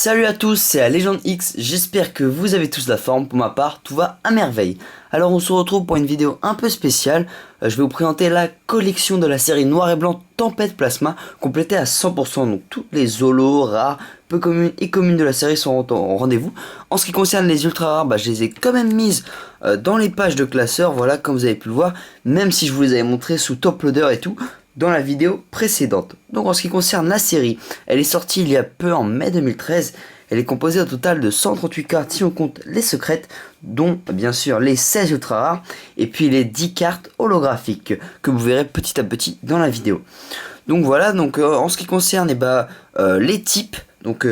Salut à tous, c'est la Légende X, j'espère que vous avez tous la forme, pour ma part tout va à merveille. Alors on se retrouve pour une vidéo un peu spéciale, je vais vous présenter la collection de la série Noir et Blanc Tempête Plasma, complétée à 100%, donc toutes les holos, rares, peu communes et communes de la série sont au rendez-vous. En ce qui concerne les ultra rares, je les ai quand même mises dans les pages de classeurs, voilà comme vous avez pu le voir, même si je vous les avais montrées sous top loader et tout, dans la vidéo précédente. Donc en ce qui concerne la série, elle est sortie il y a peu en mai 2013. Elle est composée au total de 138 cartes si on compte les secrètes, dont bien sûr les 16 ultra rares, et puis les 10 cartes holographiques, que vous verrez petit à petit dans la vidéo. Donc voilà, donc en ce qui concerne les types, donc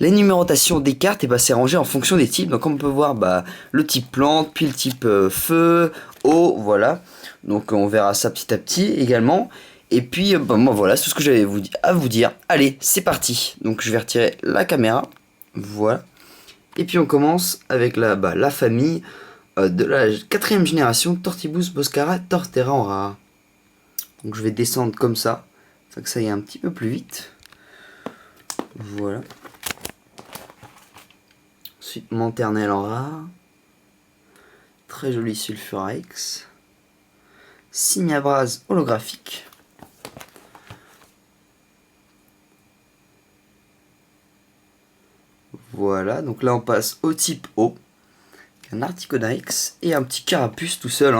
les numérotations des cartes, c'est rangé en fonction des types. Donc comme on peut voir, le type plante, puis le type feu, eau, voilà. Donc on verra ça petit à petit également. Et puis moi voilà, c'est tout ce que j'avais à vous dire. Allez, c'est parti. Donc je vais retirer la caméra. Voilà. Et puis on commence avec la famille de la 4ème génération Tortibus Boscara Torterra en rare. Donc je vais descendre comme ça, afin que ça aille un petit peu plus vite. Voilà. Ensuite Manternelle en rare. Très joli Sulfurax. Signabras holographique. Voilà, donc là on passe au type O, un Articodax et un petit Carapuce tout seul.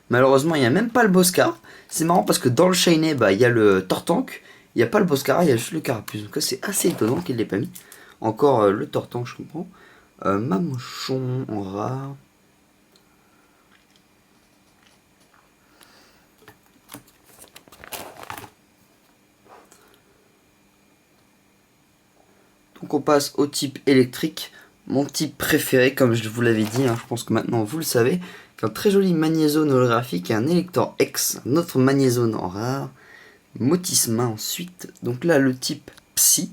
Malheureusement il n'y a même pas le Boscar. C'est marrant parce que dans le Shiny il y a le Tortank, il n'y a pas le Boscara, il y a juste le Carapuce. Donc là c'est assez étonnant qu'il ne l'ait pas mis. Encore le Tortank, je comprends. Mamochon en rare. Donc on passe au type électrique, mon type préféré comme je vous l'avais dit, je pense que maintenant vous le savez, un très joli Magnézone holographique et un Elector X, un autre Magnézone en rare, Motisma ensuite, donc là le type Psy,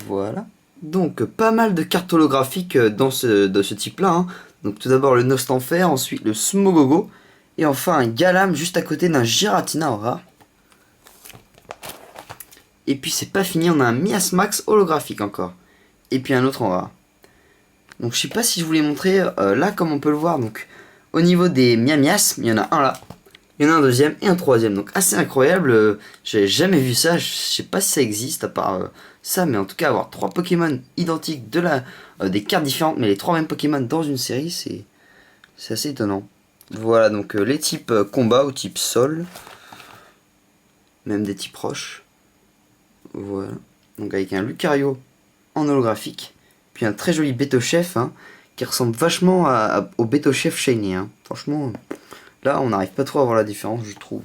voilà, donc pas mal de cartes holographiques dans ce type là, donc tout d'abord le Nostanfer, ensuite le Smogogo, et enfin un Galam juste à côté d'un Giratina en rare. Et puis c'est pas fini, on a un Miasmax holographique encore. Et puis un autre en rare. Donc je sais pas si je vous l'ai montré là comme on peut le voir. Donc au niveau des Miamias, il y en a un là. Il y en a un deuxième et un troisième. Donc assez incroyable. J'ai jamais vu ça. Je sais pas si ça existe à part ça. Mais en tout cas avoir 3 Pokémon identiques des cartes différentes. Mais les 3 mêmes Pokémon dans une série, c'est assez étonnant. Voilà donc les types combat ou type sol. Même des types roches. Voilà, donc avec un Lucario en holographique, puis un très joli Betochef qui ressemble vachement au Betochef Shiny. Franchement, là on n'arrive pas trop à voir la différence, je trouve.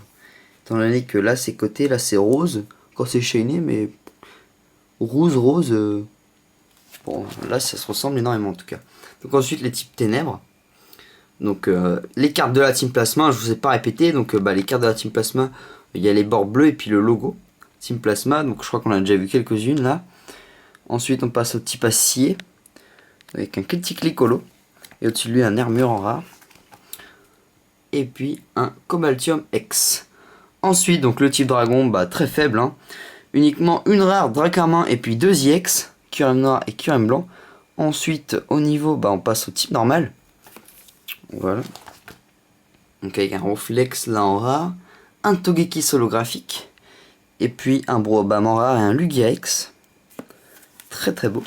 Étant donné que là c'est côté, là c'est rose, quand c'est Shiny, mais rose, bon là ça se ressemble énormément en tout cas. Donc ensuite les types ténèbres. Donc les cartes de la Team Plasma, je vous ai pas répété, donc les cartes de la Team Plasma, il y a les bords bleus et puis le logo. Team Plasma, donc je crois qu'on a déjà vu quelques-unes là. Ensuite on passe au type acier avec un Critically Holo et au-dessus de lui un Armure en rare et puis un Cobaltium X. Ensuite donc le type dragon, très faible, uniquement une rare Dracarmin et puis 2 EX, Kyurem noir et Kyurem blanc. Ensuite au niveau, on passe au type normal, voilà, donc avec un Reflex là en rare, un Togekiss holographique et puis un Broobam en rare et un Lugia X. Très très beau.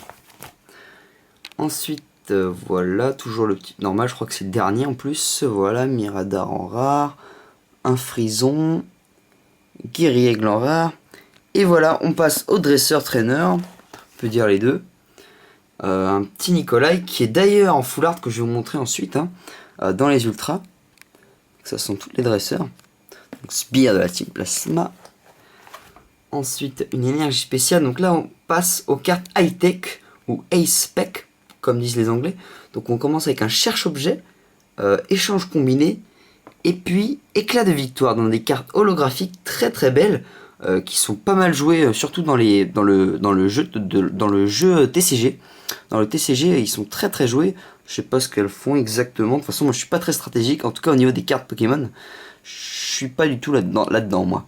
Ensuite, voilà, toujours le type normal, je crois que c'est le dernier en plus. Voilà, Miradar en rare, un Frison, Guerriègle en rare. Et voilà, on passe au dresseur traîneur, on peut dire les deux. Un petit Nikolai qui est d'ailleurs en full art que je vais vous montrer ensuite, dans les ultras. Ça sont tous les dresseurs. Donc, Sbire de la Team Plasma. Ensuite une énergie spéciale, donc là on passe aux cartes high tech ou ace spec comme disent les anglais. Donc on commence avec un cherche objet, échange combiné et puis éclat de victoire dans des cartes holographiques très très belles qui sont pas mal jouées surtout dans le jeu TCG. Dans le TCG ils sont très très joués, je sais pas ce qu'elles font exactement, de toute façon moi je suis pas très stratégique, en tout cas au niveau des cartes Pokémon je suis pas du tout là-dedans moi.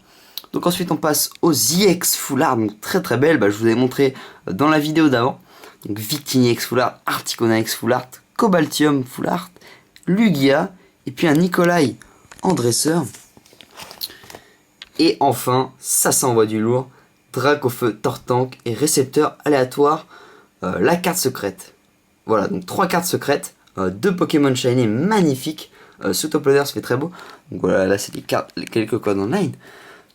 Donc ensuite on passe aux EX Full Art, donc très très belle, je vous ai montré dans la vidéo d'avant. Donc Victini X Full Art, Articona X Full Art, Cobaltium Full Art, Lugia, et puis un Nikolai en dresseur. Et enfin, ça s'envoie du lourd, Dracofeu, Tortank et récepteur aléatoire, la carte secrète. Voilà, donc 3 cartes secrètes, 2 Pokémon Shiny magnifiques, ce top loader se fait très beau. Donc voilà, là c'est quelques codes online.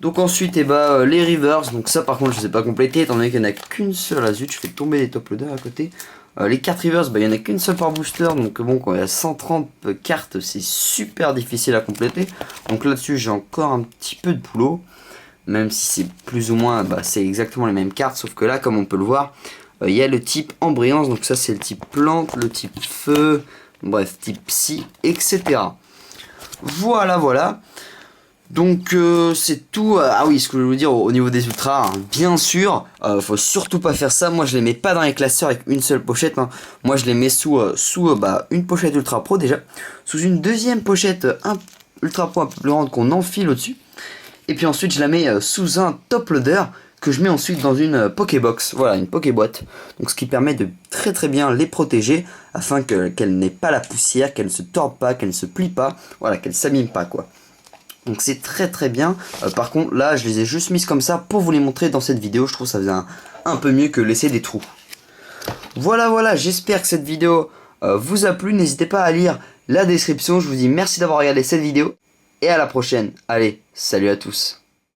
Donc ensuite, les Rivers, donc ça par contre je ne sais pas compléter, étant donné qu'il n'y en a qu'une seule, zut, je fais tomber les top loaders à côté. Les cartes Rivers, il n'y en a qu'une seule par booster, donc bon, quand il y a 130 cartes, c'est super difficile à compléter. Donc là-dessus, j'ai encore un petit peu de boulot, même si c'est plus ou moins, c'est exactement les mêmes cartes, sauf que là, comme on peut le voir, il y a le type Embrayance, donc ça c'est le type plante, le type feu, bref, type psy, etc. Voilà, voilà. Donc c'est tout. Ah oui, ce que je veux vous dire au niveau des ultras, hein, bien sûr, faut surtout pas faire ça. Moi je les mets pas dans les classeurs avec une seule pochette, hein. Moi je les mets sous une pochette ultra pro déjà, sous une deuxième pochette ultra pro un peu plus grande qu'on enfile au-dessus, et puis ensuite je la mets sous un top loader que je mets ensuite dans une Pokébox, voilà, une Pokéboîte. Donc ce qui permet de très très bien les protéger afin qu'elles n'aient pas la poussière, qu'elles ne se tordent pas, qu'elles ne se plient pas, voilà, qu'elles s'abîment pas quoi. Donc c'est très très bien. Par contre là je les ai juste mises comme ça pour vous les montrer dans cette vidéo. Je trouve que ça faisait un peu mieux que laisser des trous. Voilà voilà, j'espère que cette vidéo vous a plu. N'hésitez pas à lire la description. Je vous dis merci d'avoir regardé cette vidéo. Et à la prochaine. Allez, salut à tous.